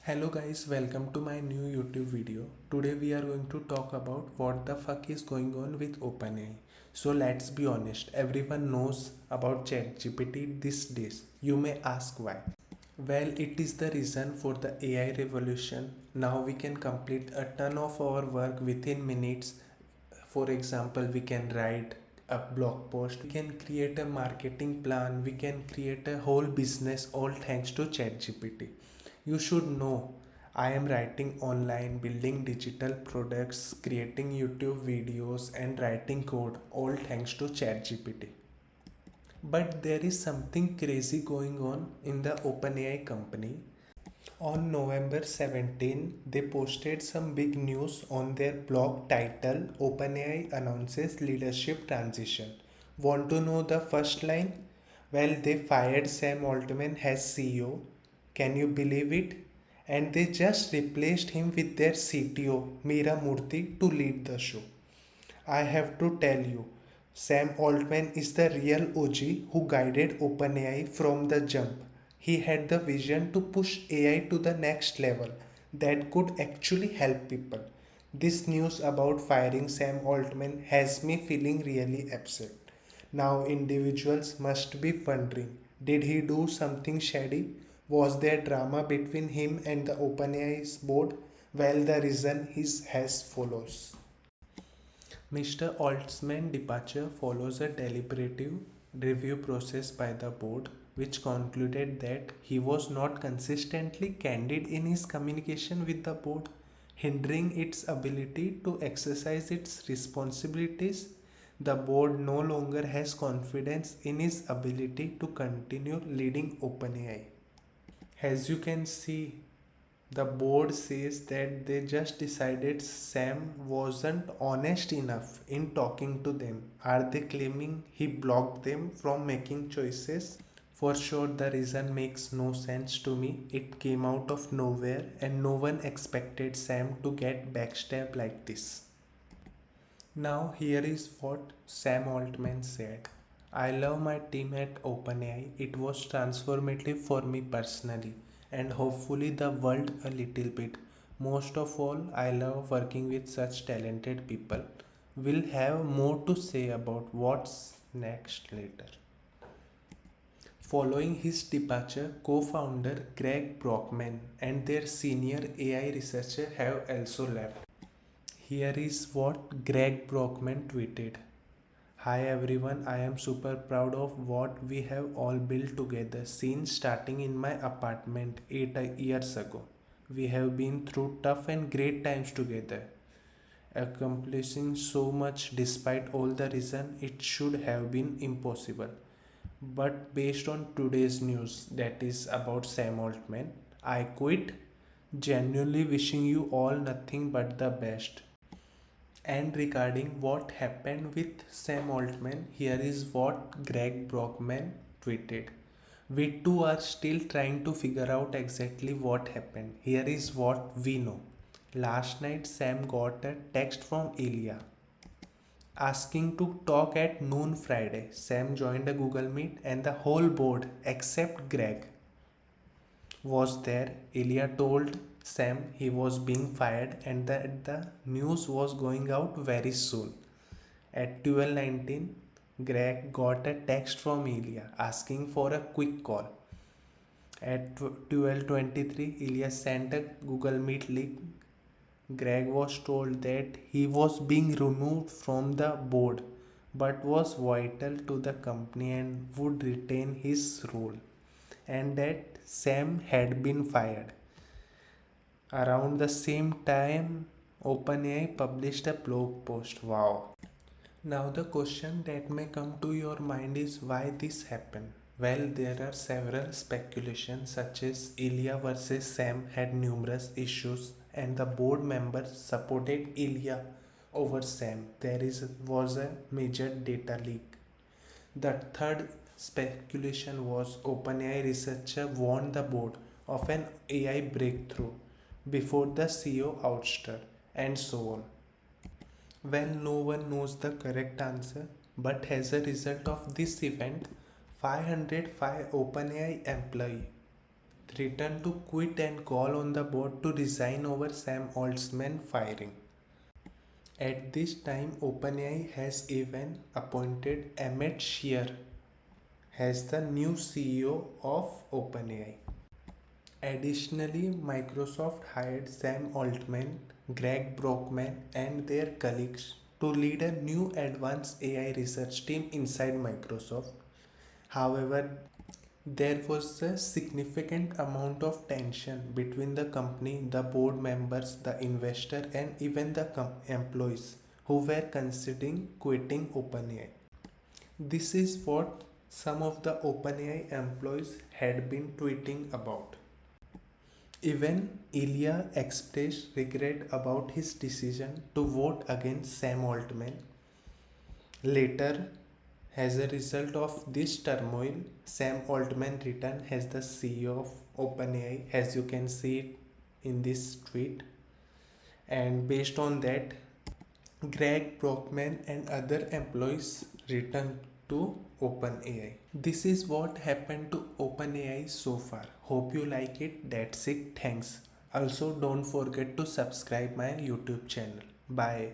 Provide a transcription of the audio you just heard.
Hello guys, welcome to my new YouTube video. Today we are going to talk about what the fuck is going on with OpenAI. So let's be honest, everyone knows about ChatGPT these days. You may ask why. Well, it is the reason for the AI revolution. Now we can complete a ton of our work within minutes. For example, we can write a blog post, we can create a marketing plan, we can create a whole business all thanks to ChatGPT. You should know I am writing online, building digital products, creating YouTube videos, and writing code all thanks to ChatGPT. But there is something crazy going on in the OpenAI company. On November 17, they posted some big news on their blog titled OpenAI announces leadership transition. Want to know the first line? Well, they fired Sam Altman as CEO. Can you believe it? And they just replaced him with their CTO, Meera Murthy, to lead the show. I have to tell you, Sam Altman is the real OG who guided OpenAI from the jump. He had the vision to push AI to the next level that could actually help people. This news about firing Sam Altman has me feeling really upset. Now, individuals must be wondering, did he do something shady? Was there drama between him and the OpenAI's board? Well, the reason is as follows. Mr. Altman's departure follows a deliberative review process by the board, which concluded that he was not consistently candid in his communication with the board, hindering its ability to exercise its responsibilities. The board no longer has confidence in his ability to continue leading OpenAI. As you can see, the board says that they just decided Sam wasn't honest enough in talking to them. Are they claiming he blocked them from making choices? For sure, the reason makes no sense to me. It came out of nowhere, and no one expected Sam to get backstabbed like this. Now, here is what Sam Altman said. I love my team at OpenAI. It was transformative for me personally and hopefully the world a little bit. Most of all, I love working with such talented people. We'll have more to say about what's next later. Following his departure, co-founder Greg Brockman and their senior AI researcher have also left. Here is what Greg Brockman tweeted. Hi everyone, I am super proud of what we have all built together since starting in my apartment 8 years ago. We have been through tough and great times together, accomplishing so much despite all the reason it should have been impossible. But based on today's news that is about Sam Altman, I quit, genuinely wishing you all nothing but the best. And regarding what happened with Sam Altman, here is what Greg Brockman tweeted. We too are still trying to figure out exactly what happened. Here is what we know. Last night, Sam got a text from Ilya asking to talk at noon Friday. Sam joined a Google Meet and the whole board, except Greg, was there. Ilya told Sam he was being fired and that the news was going out very soon. At 12:19, Greg got a text from Ilya asking for a quick call. At 12:23, Ilya sent a Google Meet link. Greg was told that he was being removed from the board but was vital to the company and would retain his role, and that Sam had been fired. Around the same time, OpenAI published a blog post. Wow. Now, the question that may come to your mind is why this happened. Well, there are several speculations, such as Ilya versus Sam had numerous issues, and the board members supported Ilya over Sam. Was a major data leak. The third speculation was OpenAI researcher warned the board of an AI breakthrough before the CEO ousted, and so on. Well, no one knows the correct answer, but as a result of this event, 505 OpenAI employees threatened to quit and call on the board to resign over Sam Altman firing. At this time, OpenAI has even appointed Emmett Shear as the new CEO of OpenAI. Additionally, Microsoft hired Sam Altman, Greg Brockman, and their colleagues to lead a new advanced AI research team inside Microsoft. However, there was a significant amount of tension between the company, the board members, the investor, and even the employees who were considering quitting OpenAI. This is what some of the OpenAI employees had been tweeting about. Even Ilya expressed regret about his decision to vote against Sam Altman. Later, as a result of this turmoil, Sam Altman returned as the CEO of OpenAI, as you can see it in this tweet. And based on that, Greg Brockman and other employees returned to OpenAI. This is what happened to OpenAI so far. Hope you like it. That's it. Thanks. Also, don't forget to subscribe my YouTube channel. Bye.